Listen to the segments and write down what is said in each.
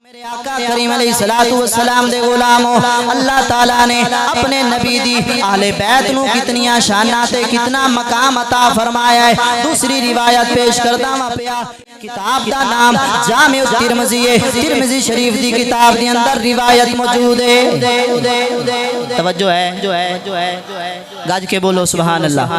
میرے آقا کریم علیہ الصلوۃ والسلام دے غلاموں، اللہ تعالیٰ نے اپنے نبی دی اہل بیت نو کتنیاں شاناں تے کتنا مقام عطا فرمایا ہے۔ دوسری روایت پیش کردا وا پیا، کتاب دا نام جامع الترمذی ہے، ترمذی شریف دی کتاب دے اندر روایت موجود ہے۔ توجہ ہے گاج کے بولو سبحان اللہ۔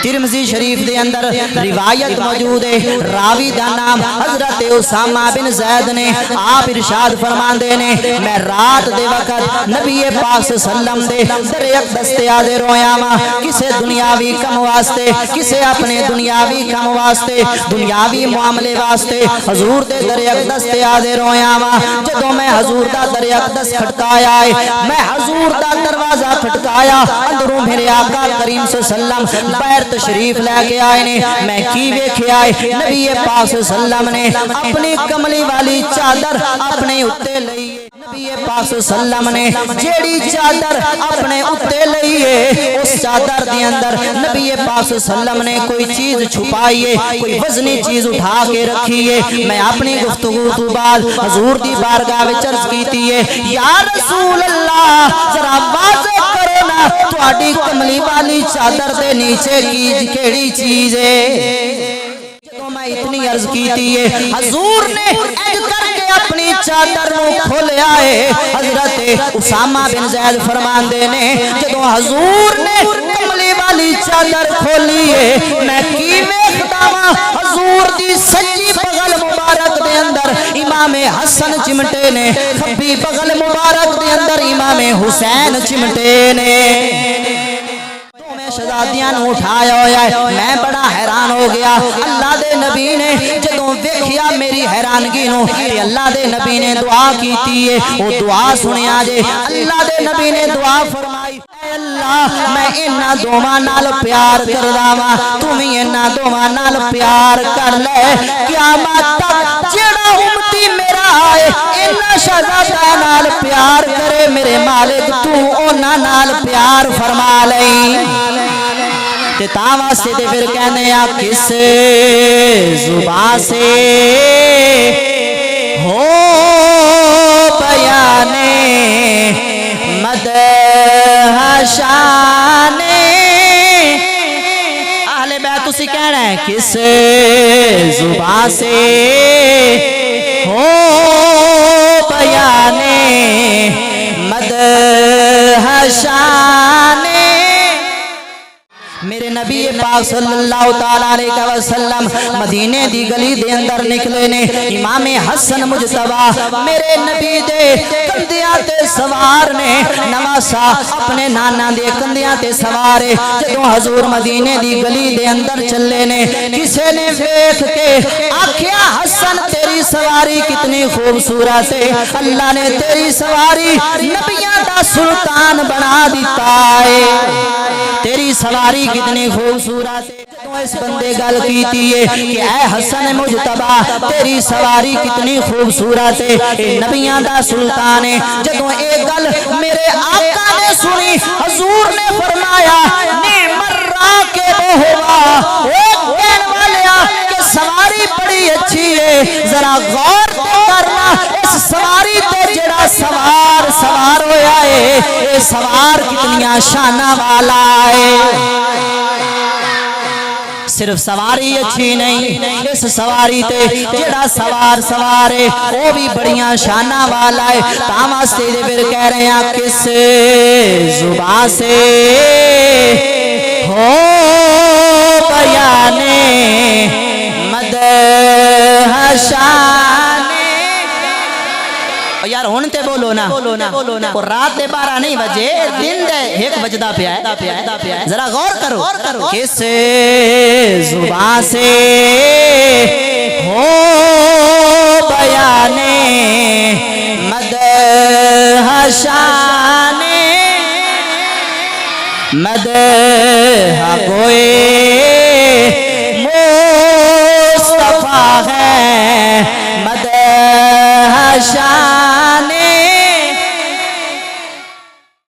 ترمذی شریف دے اندر روایت موجود ہے، راوی دا نام حضرت اسامہ بن زید نے، آپ ارشاد فرماندے نے میں رات دے وقت نبی پاک صلی اللہ علیہ وسلم دے در اقدس تے حاضر ہویا وا، کسے دنیاوی کم واسطے، کسے اپنے دنیاوی کم واسطے، دنیاوی معاملے واسطے حضور دے در اقدس تے حاضر ہویا وا۔ جدوں میں حضور دا در اقدس کھٹکایا ہے، میں حضور دا دروازہ کھٹکایا، اندروں میرے آقا کریم صلی اللہ علیہ وسلم باہر تشریف لے کے آئے نے۔ میں کی ویکھیا ہے، نبی پاک صلی اللہ علیہ وسلم نے اپنی کملی والی چادر اپنے اتے لئی، نبی پاک صلی اللہ علیہ وسلم نے جیڑی چادر اپنے اتے لئی ہے، اس چادر دے اندر نبی پاک صلی اللہ علیہ وسلم نے کوئی چیز چھپائی ہے، کوئی وزنی چیز اٹھا کے رکھی ہے۔ میں اپنی گفتگو تو بعد حضور دی بارگاہ وچ عرض کیتی ہے، یا رسول اللہ ذرا واضح کرو نا، تہاڈی کملی والی چادر دے نیچے کی کیڑی چیز ہے؟ میں اتنی عرض کیتی ہے، حضور نے اج کر کے اپنی چادر نو کھولیا ہے۔ حضرت اسامہ بن زید فرماندے نے جدوں حضور نے کملی والی چادر کھولی ہے، میں کی ویکھدا وا، حضور دی سجی بغل مبارک دے اندر امام حسن چمٹے نے، کھبی بغل مبارک دے اندر امام حسین چمٹے نے، شہزادیاں نو اٹھایا ہویا ہے۔ میں بڑا حیران ہو گیا، اللہ دے نبی نے جدوں ویکھیا میری حیرانگی نو کہ اللہ دے نبی نے دعا کیتی ہے، وہ دعا سنیا جے۔ اللہ دے نبی نے دعا فرمائی، اے اللہ میں انہاں دوواں نال پیار کردا وا، تو وی انہاں دوواں نال پیار کر لے، قیامت تک جیڑا امتی میرا آئے انہاں شہزادہ نال پیار کرے، میرے مالک تو انہاں نال پیار فرما لئی۔ تے تا واسطے تے پھر کہنے آ کس زبان سے ہو بیان مدح شان اہل بیت، تسی کہنا ہے کس زبان سے ہو بیان مدح شان میرے نبی پاک صلی اللہ تعالیٰ علیہ وسلم مدینے دی گلی دے اندر نکلے نے۔ امام حسن مجتبی میرے نبی دے کندیاں تے سوار نے، نواسا اپنے نانا دے کندیاں تے سوارے۔ جدوں حضور مدینے دی گلی دے اندر چلے نے، کسے نے ویکھ کے آکھیا حسن تیری سواری کتنی خوبصورت ہے، اللہ نے تیری سواری نبیاں دا سلطان بنا دیتا ہے، تیری سواری کتنی خوبصورت ہے۔ تو اس بندے گل کیتی ہے کہ اے حسن مجتبی تیری سواری کتنی خوبصورت ہے، اے نبیاں دا سلطان ہے۔ جدوں اے گل میرے آقا نے سنی، حضور نے فرمایا نعم الراکب ہوا، او کہن والیا کہ سواری بڑی اچھی ہے، ذرا غور کرنا اس سواری تے جڑا سوار ہویا ہے، اے سوار کتنیاں شاناں والا ہے۔ صرف سواری اچھی نہیں، اس سواری تے جڑا سوار ہے وہ بھی بڑیاں شاناں والا ہے۔ تاں واسطے دے پھر کہہ رہے ہیں کس زبان سے ہو بیان مدح شان یار ہون تے بولو نا، اور رات دے 12 نہیں بجے، دن دے 1 بجدا پیا ہے، ذرا غور کرو۔ کس زبان سے ہو بیان مدح شان مدح کوئی مصطفیٰ ہے، مدح شان